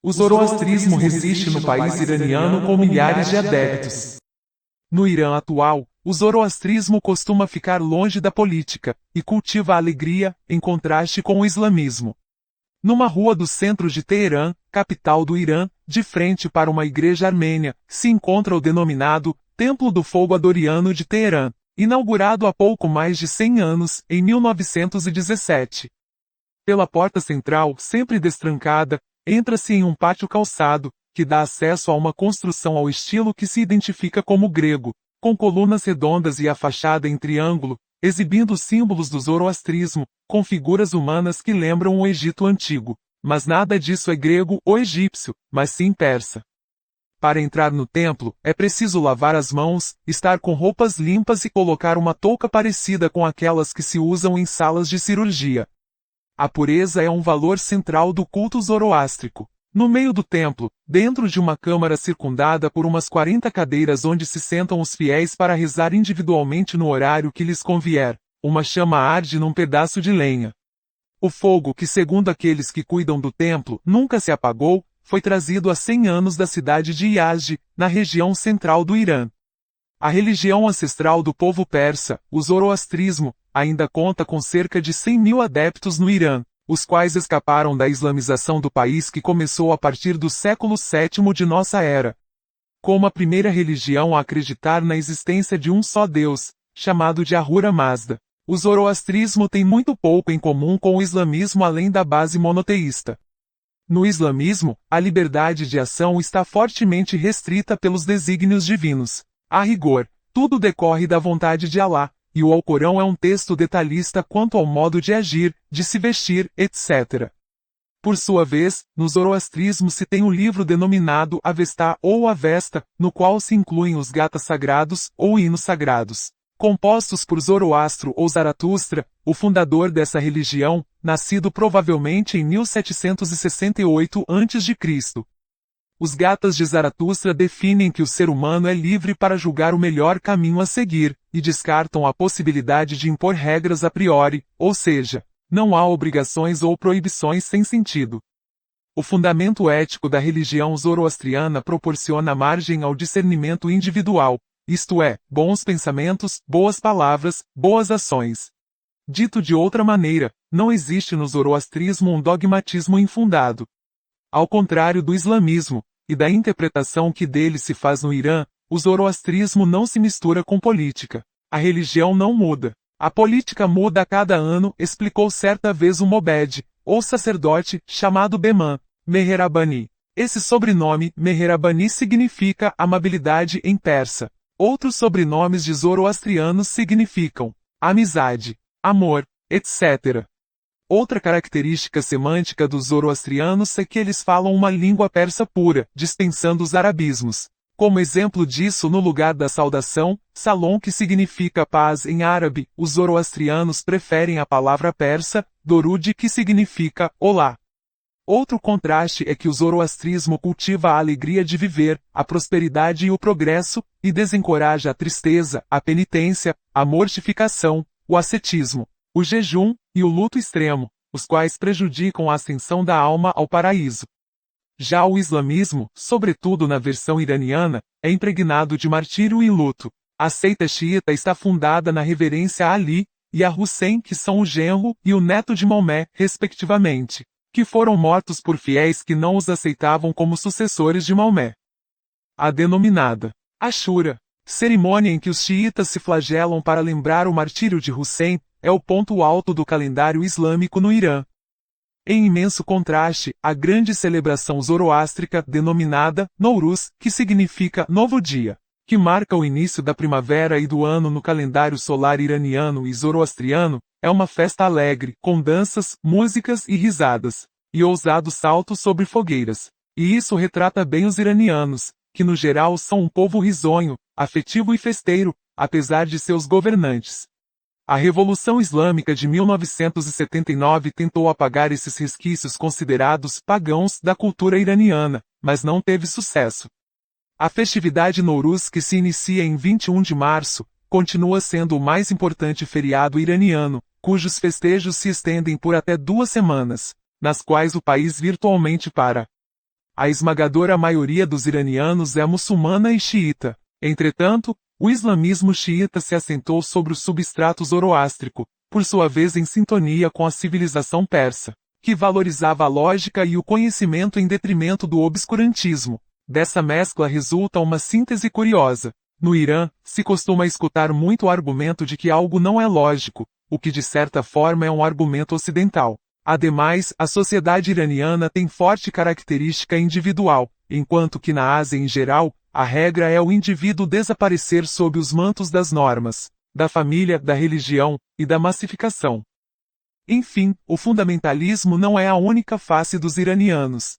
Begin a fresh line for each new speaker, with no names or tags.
O zoroastrismo resiste no país iraniano com milhares de adeptos. No Irã atual, o zoroastrismo costuma ficar longe da política, e cultiva a alegria, em contraste com o islamismo. Numa rua do centro de Teherã, capital do Irã, de frente para uma igreja armênia, se encontra o denominado Templo do Fogo Adoriano de Teherã, inaugurado há pouco mais de 100 anos, em 1917. Pela porta central, sempre destrancada, entra-se em um pátio calçado, que dá acesso a uma construção ao estilo que se identifica como grego, com colunas redondas e a fachada em triângulo, exibindo símbolos do zoroastrismo, com figuras humanas que lembram o Egito antigo. Mas nada disso é grego ou egípcio, mas sim persa. Para entrar no templo, é preciso lavar as mãos, estar com roupas limpas e colocar uma touca parecida com aquelas que se usam em salas de cirurgia. A pureza é um valor central do culto zoroástrico. No meio do templo, dentro de uma câmara circundada por umas 40 cadeiras onde se sentam os fiéis para rezar individualmente no horário que lhes convier, uma chama arde num pedaço de lenha. O fogo que, segundo aqueles que cuidam do templo, nunca se apagou, foi trazido há 100 anos da cidade de Yazd, na região central do Irã. A religião ancestral do povo persa, o zoroastrismo, ainda conta com cerca de 100 mil adeptos no Irã, os quais escaparam da islamização do país que começou a partir do século VII de nossa era. Como a primeira religião a acreditar na existência de um só Deus, chamado de Ahura Mazda, o zoroastrismo tem muito pouco em comum com o islamismo além da base monoteísta. No islamismo, a liberdade de ação está fortemente restrita pelos desígnios divinos. A rigor, tudo decorre da vontade de Alá, e o Alcorão é um texto detalhista quanto ao modo de agir, de se vestir, etc. Por sua vez, no zoroastrismo se tem um livro denominado Avestá ou Avesta, no qual se incluem os gatas sagrados ou hinos sagrados, compostos por Zoroastro ou Zaratustra, o fundador dessa religião, nascido provavelmente em 1768 a.C. Os gatas de Zaratustra definem que o ser humano é livre para julgar o melhor caminho a seguir, e descartam a possibilidade de impor regras a priori, ou seja, não há obrigações ou proibições sem sentido. O fundamento ético da religião zoroastriana proporciona margem ao discernimento individual, isto é, bons pensamentos, boas palavras, boas ações. Dito de outra maneira, não existe no zoroastrismo um dogmatismo infundado. Ao contrário do islamismo, e da interpretação que dele se faz no Irã, o zoroastrismo não se mistura com política. A religião não muda. A política muda a cada ano, explicou certa vez um mobed, ou sacerdote, chamado Beman Meherabani. Esse sobrenome, Meherabani, significa amabilidade em persa. Outros sobrenomes de zoroastrianos significam amizade, amor, etc. Outra característica semântica dos zoroastrianos é que eles falam uma língua persa pura, dispensando os arabismos. Como exemplo disso, no lugar da saudação, salom, que significa paz em árabe, os zoroastrianos preferem a palavra persa, dorud, que significa olá. Outro contraste é que o zoroastrismo cultiva a alegria de viver, a prosperidade e o progresso, e desencoraja a tristeza, a penitência, a mortificação, o ascetismo, o jejum e o luto extremo, os quais prejudicam a ascensão da alma ao paraíso. Já o islamismo, sobretudo na versão iraniana, é impregnado de martírio e luto. A seita xiita está fundada na reverência a Ali e a Hussein, que são o genro e o neto de Maomé, respectivamente, que foram mortos por fiéis que não os aceitavam como sucessores de Maomé. A denominada Ashura, cerimônia em que os xiitas se flagelam para lembrar o martírio de Hussein, é o ponto alto do calendário islâmico no Irã. Em imenso contraste, a grande celebração zoroástrica denominada Nowruz, que significa Novo Dia, que marca o início da primavera e do ano no calendário solar iraniano e zoroastriano, é uma festa alegre, com danças, músicas e risadas, e ousados saltos sobre fogueiras. E isso retrata bem os iranianos, que no geral são um povo risonho, afetivo e festeiro, apesar de seus governantes. A Revolução Islâmica de 1979 tentou apagar esses resquícios considerados pagãos da cultura iraniana, mas não teve sucesso. A festividade Nowruz, que se inicia em 21 de março, continua sendo o mais importante feriado iraniano, cujos festejos se estendem por até 2 semanas, nas quais o país virtualmente para. A esmagadora maioria dos iranianos é muçulmana e xiita. Entretanto, o islamismo xiita se assentou sobre o substrato zoroástrico, por sua vez em sintonia com a civilização persa, que valorizava a lógica e o conhecimento em detrimento do obscurantismo. Dessa mescla resulta uma síntese curiosa. No Irã, se costuma escutar muito o argumento de que algo não é lógico, o que de certa forma é um argumento ocidental. Ademais, a sociedade iraniana tem forte característica individual, enquanto que na Ásia em geral, a regra é o indivíduo desaparecer sob os mantos das normas, da família, da religião e da massificação. Enfim, o fundamentalismo não é a única face dos iranianos.